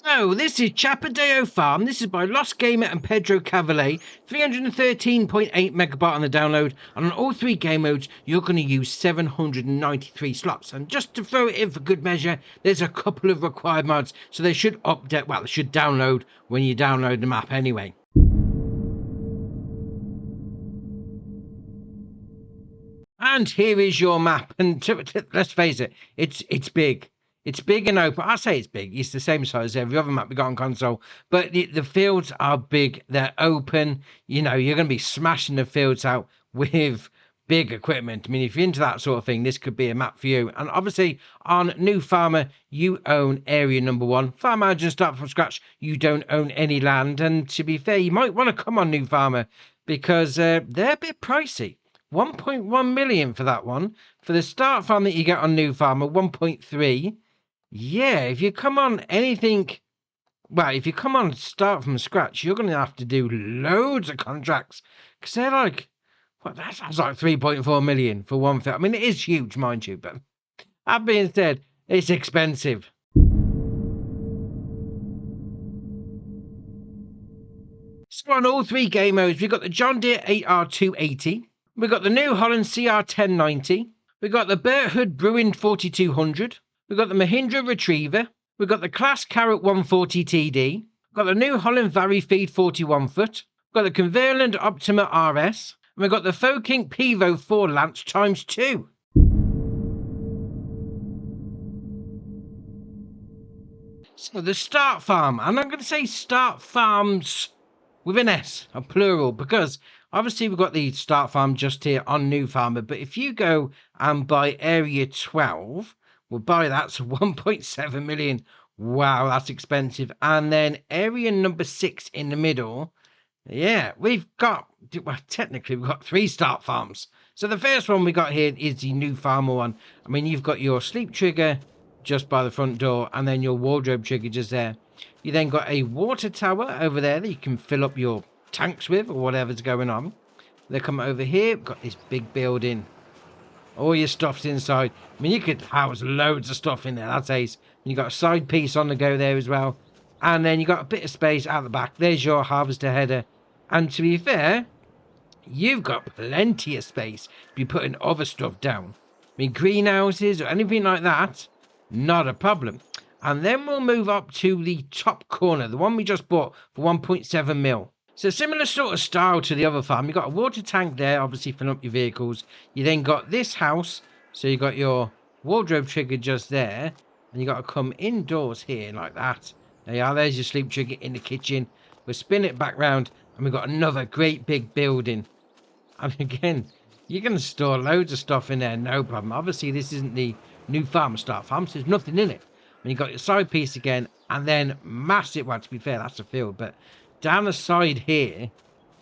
So, this is Chapadao Farm. This is by Lost Gamer and Pedro Cavalier. 313.8 megabyte on the download. And on all three game modes, you're going to use 793 slots. And just to throw it in for good measure, there's a couple of required mods. So they should update, well, they should download when you download the map anyway. And here is your map. And let's face it, it's big. It's big and open. I say it's big. It's the same size as every other map we got on console. But the fields are big. They're open. You know, you're going to be smashing the fields out with big equipment. I mean, if you're into that sort of thing, this could be a map for you. And obviously, on New Farmer, you own area number 1. Farm Manager, start from scratch. You don't own any land. And to be fair, you might want to come on New Farmer because they're a bit pricey. 1.1 million for that one. For the start farm that you get on New Farmer, 1.3. Yeah, if you come on anything, well, if you come on start from scratch, you're going to have to do loads of contracts because they're like, well, that's like 3.4 million for one film. I mean, it is huge, mind you, but that being said, it's expensive. So on all three game modes, we've got the John Deere 8R280, we've got the New Holland CR1090, we've got the Burt Hood Bruin 4200, we've got the Mahindra Retriever, we've got the Class Carrot 140 TD, we've got the New Holland Vary Feed 41 foot, we've got the Converland Optima RS, and we've got the Foking Pivo 4 Lance ×2. So the start farm, and I'm going to say start farms with an S, a plural, because obviously we've got the start farm just here on New Farmer, but if you go and buy area 12, we'll buy that's 1.7 million. Wow, that's expensive. And then area number 6 in the middle, yeah, we've got, well, technically we've got 3 start farms. So the first one we got here is the New Farmer one. I mean, you've got your sleep trigger just by the front door, and then your wardrobe trigger just there. You then got a water tower over there that you can fill up your tanks with or whatever's going on. They come over here, got this big building. All your stuff's inside. I mean, you could house loads of stuff in there. That's ace. And you got a side piece on the go there as well. And then you got a bit of space out the back. There's your harvester header. And to be fair, you've got plenty of space to be putting other stuff down. I mean, greenhouses or anything like that, not a problem. And then we'll move up to the top corner, the one we just bought for 1.7 mil. So similar sort of style to the other farm. You've got a water tank there, obviously filling up your vehicles. You then got this house, so you got your wardrobe trigger just there. And you got to come indoors here like that. There you are, there's your sleep trigger in the kitchen. We'll spin it back round, and we've got another great big building. And again, you're going to store loads of stuff in there, no problem. Obviously, this isn't the New Farm start farm, so there's nothing in it. And you got your side piece again, and then massive, well, to be fair, that's a field, but down the side here,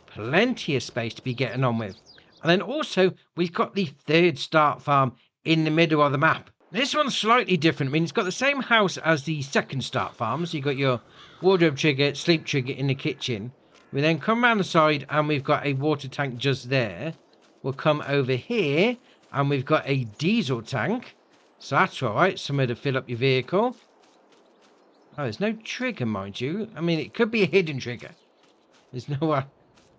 plenty of space to be getting on with. And then also, we've got the third start farm in the middle of the map. This one's slightly different. I mean, it's got the same house as the second start farm. So you've got your wardrobe trigger, sleep trigger in the kitchen. We then come around the side, and we've got a water tank just there. We'll come over here, and we've got a diesel tank. So that's all right, somewhere to fill up your vehicle. Oh, there's no trigger, mind you. I mean, it could be a hidden trigger. There's no,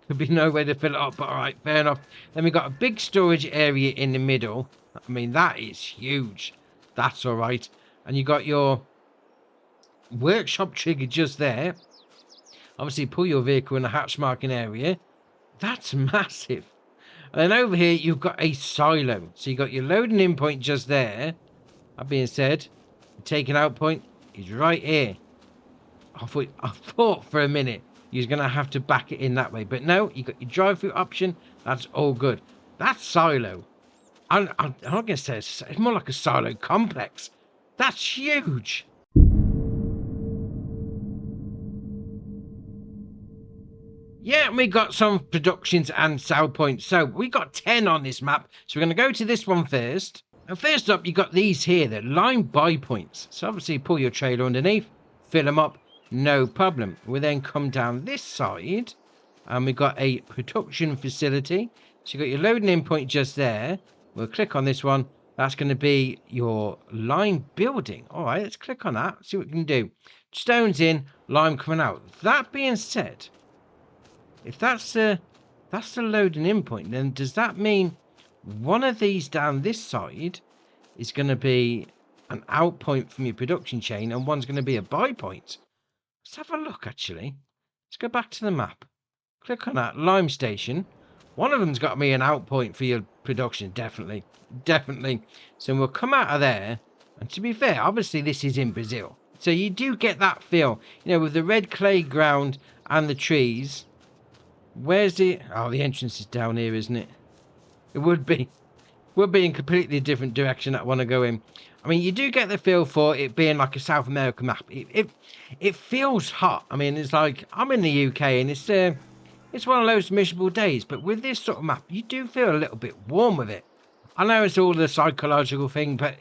could be no way to fill it up, but all right, fair enough. Then we've got a big storage area in the middle. I mean, that is huge. That's all right. And you got your workshop trigger just there. Obviously, pull your vehicle in the hatch marking area. That's massive. And then over here, you've got a silo. So you got your loading in point just there. That being said, the taking out point is right here. I thought for a minute you're going to have to back it in that way. But no, you got your drive-through option. That's all good. That's silo. I'm not going to say it's more like a silo complex. That's huge. Yeah, we got some productions and sell points. So we got 10 on this map. So we're going to go to this one first. And first up, you got these here, the line buy points. So obviously pull your trailer underneath, fill them up, no problem. We then come down this side, and we've got a production facility. So you got your loading in point just there. We'll click on this one, That's going to be your lime building. All right, let's click on that. See what we can do. Stones in, lime coming out. That being said, if that's the loading in point, then does that mean one of these down this side is going to be an out point from your production chain, and one's going to be a buy point? Let's have a look, actually. Let's go back to the map. Click on that lime station. One of them's got to be an out point for your production, definitely. Definitely. So we'll come out of there. And to be fair, obviously this is in Brazil. So you do get that feel, you know, with the red clay ground and the trees. Where's the... Oh, the entrance is down here, isn't it? It would be. Would be in completely different direction that I want to go in. I mean, you do get the feel for it being like a South American map. It feels hot. I mean, it's like I'm in the UK and it's one of those miserable days. But with this sort of map, you do feel a little bit warm with it. I know it's all the psychological thing, but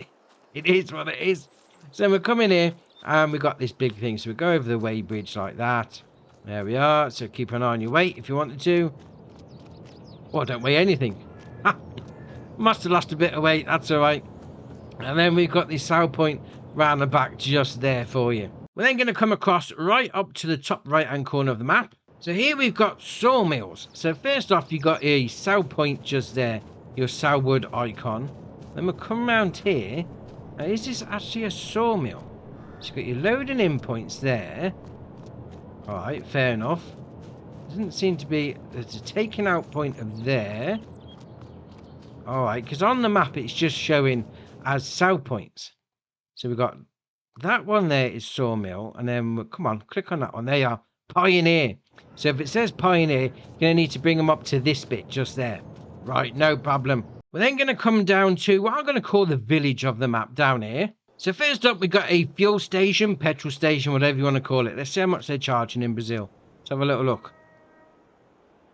it is what it is. So we're coming here and we've got this big thing. So we go over the weighbridge like that. There we are. So keep an eye on your weight if you wanted to. Or don't weigh anything. Must have lost a bit of weight. That's all right. And then we've got this sell point round the back just there for you. We're then going to come across right up to the top right hand corner of the map. So here we've got sawmills. So first off, you've got a sell point just there. Your sawwood icon. Then we'll come around here. Now, is this actually a sawmill? So you've got your loading in points there. Alright, fair enough. Doesn't seem to be... There's a taking out point of there. Alright, because on the map it's just showing as sell points. So we've got that one there is sawmill. And then, come on, click on that one. There you are. Pioneer. So if it says Pioneer, you're going to need to bring them up to this bit just there. Right, no problem. We're then going to come down to what I'm going to call the village of the map down here. So first up, we've got a fuel station, petrol station, whatever you want to call it. Let's see how much they're charging in Brazil. Let's have a little look.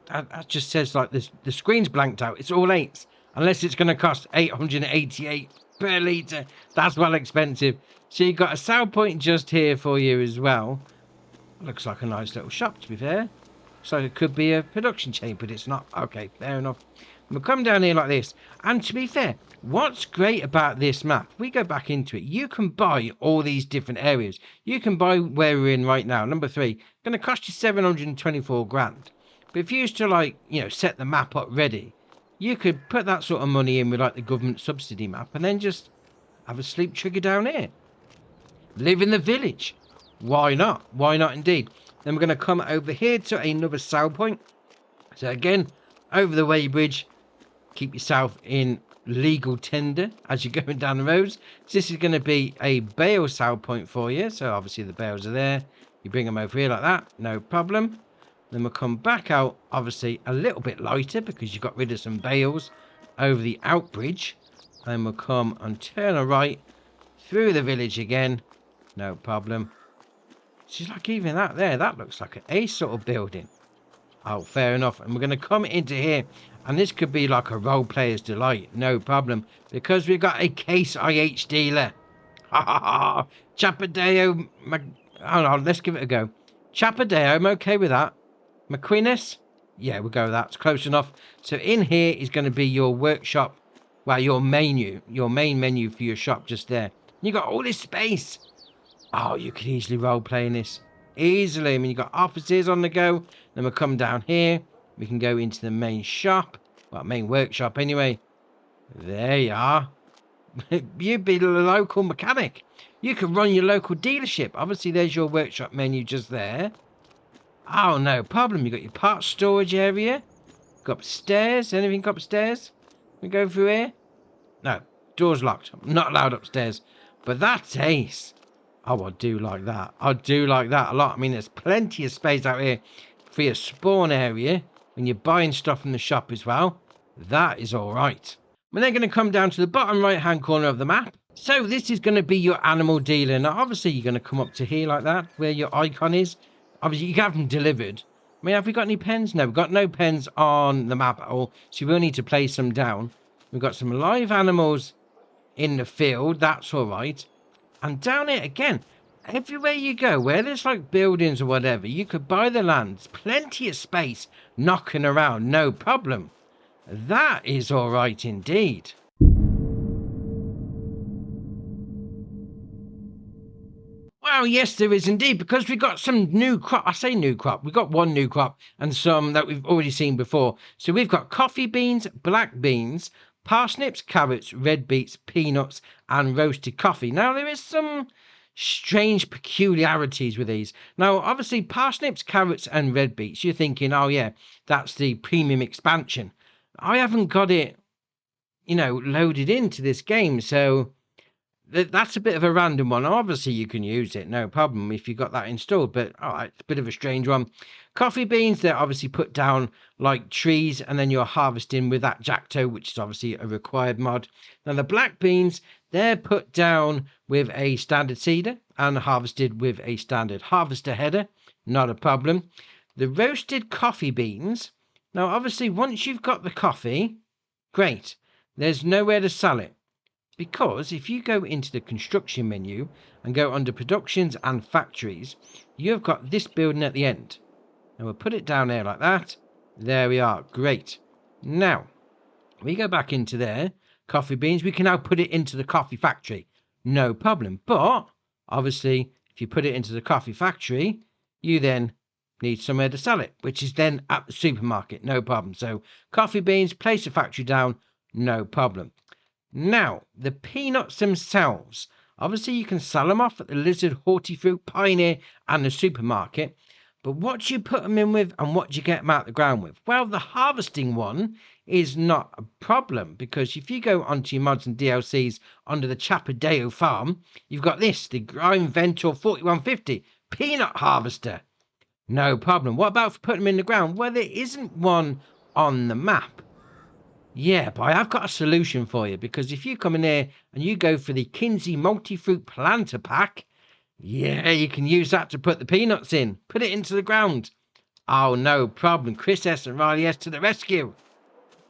That just says like this. The screen's blanked out. It's all eights. Unless it's going to cost 888 per litre. That's well expensive. So you've got a sell point just here for you as well. Looks like a nice little shop, to be fair. So it could be a production chain, but it's not. Okay, fair enough. We'll come down here like this. And to be fair, what's great about this map, we go back into it, you can buy all these different areas. You can buy where we're in right now. Number 3, going to cost you 724 grand. But if you used to, like, you know, set the map up ready, you could put that sort of money in with, like, the government subsidy map and then just have a sleep trigger down here. Live in the village. Why not? Why not indeed? Then we're going to come over here to another sell point. So again, over the weighbridge, keep yourself in legal tender as you're going down the roads. So this is going to be a bale sell point for you. So obviously the bales are there. You bring them over here like that, no problem. Then we'll come back out, obviously a little bit lighter because you got rid of some bales over the outbridge. Then we'll come and turn a right through the village again, no problem. She's like, even that there, that looks like an A sort of building. Oh, fair enough. And we're going to come into here. And this could be like a role player's delight. No problem. Because we've got a Case IH dealer. Ha ha ha. Chapadao. Hold on, let's give it a go. Chapadao, I'm okay with that. McQuinness. Yeah, we'll go with that. It's close enough. So in here is going to be your workshop. Well, your menu. Your main menu for your shop just there. You got all this space. Oh, you could easily role play in this. Easily. I mean, you've got offices on the go. Then we'll come down here. We can go into the main shop. Well, main workshop anyway. There you are. You'd be the local mechanic. You can run your local dealership. Obviously, there's your workshop menu just there. Oh, no problem. You've got your parts storage area. Go upstairs. Anything upstairs? We go through here? No. Door's locked. I'm not allowed upstairs. But that's ace. Oh, I do like that. I do like that a lot. I mean, there's plenty of space out here for your spawn area when you're buying stuff from the shop as well. That is all right. We're then going to come down to the bottom right-hand corner of the map. So this is going to be your animal dealer. Now, obviously, you're going to come up to here like that, where your icon is. Obviously, you can have them delivered. I mean, have we got any pens? No, we've got no pens on the map at all. So we will need to place them down. We've got some live animals in the field. That's all right. And down here again, everywhere you go, where there's like buildings or whatever, you could buy the land. Plenty of space knocking around, no problem. That is all right indeed. Well, yes, there is indeed, because we got some new crop. I say new crop. We've got one new crop and some that we've already seen before. So we've got coffee beans, black beans, parsnips, carrots, red beets, peanuts, and roasted coffee. Now, there is some strange peculiarities with these. Now, obviously, parsnips, carrots, and red beets, you're thinking, oh, yeah, that's the premium expansion. I haven't got it, loaded into this game, so that's a bit of a random one. Obviously, you can use it, no problem, if you got that installed, but it's a bit of a strange one. Coffee beans, they're obviously put down like trees, and then you're harvesting with that Jackto, which is obviously a required mod. Now, the black beans, they're put down with a standard seeder and harvested with a standard harvester header, not a problem. The roasted coffee beans, now, obviously, once you've got the coffee, great, there's nowhere to sell it. Because if you go into the construction menu and go under productions and factories, you've got this building at the end. And we'll put it down there like that. There we are. Great. Now, we go back into there. Coffee beans. We can now put it into the coffee factory. No problem. But, obviously, if you put it into the coffee factory, you then need somewhere to sell it, which is then at the supermarket. No problem. So, coffee beans, place the factory down. No problem. Now, the peanuts themselves, obviously you can sell them off at the Lizard, Hortifruit, Pioneer and the supermarket, but what do you put them in with and what do you get them out the ground with? Well, the harvesting one is not a problem, because if you go onto your mods and DLCs under the Chapadao Farm, you've got this, the Grind Ventor 4150 peanut harvester. No problem. What about for putting them in the ground? Well, there isn't one on the map. Yeah, but I have got a solution for you, because if you come in here and you go for the Kinsey Multi-Fruit Planter Pack, yeah, you can use that to put the peanuts in. Put it into the ground. Oh, no problem. Chris S and Riley S to the rescue.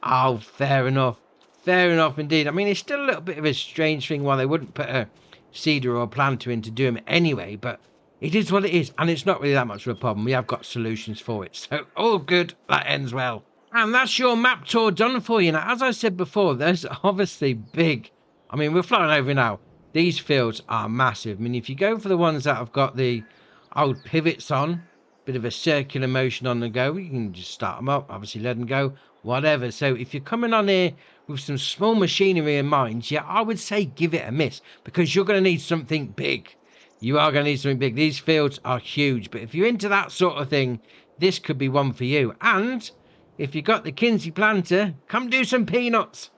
Oh, fair enough. Fair enough indeed. I mean, it's still a little bit of a strange thing why they wouldn't put a seeder or a planter in to do them anyway, but it is what it is, and it's not really that much of a problem. We have got solutions for it. So, all good. That ends well. And that's your map tour done for you. Now, as I said before, there's obviously big. I mean, we're flying over now. These fields are massive. I mean, if you go for the ones that have got the old pivots on, bit of a circular motion on the go, you can just start them up, obviously let them go, whatever. So if you're coming on here with some small machinery in mind, yeah, I would say give it a miss, because you're going to need something big. You are going to need something big. These fields are huge, but if you're into that sort of thing, this could be one for you. And if you got the Kinsey planter, come do some peanuts.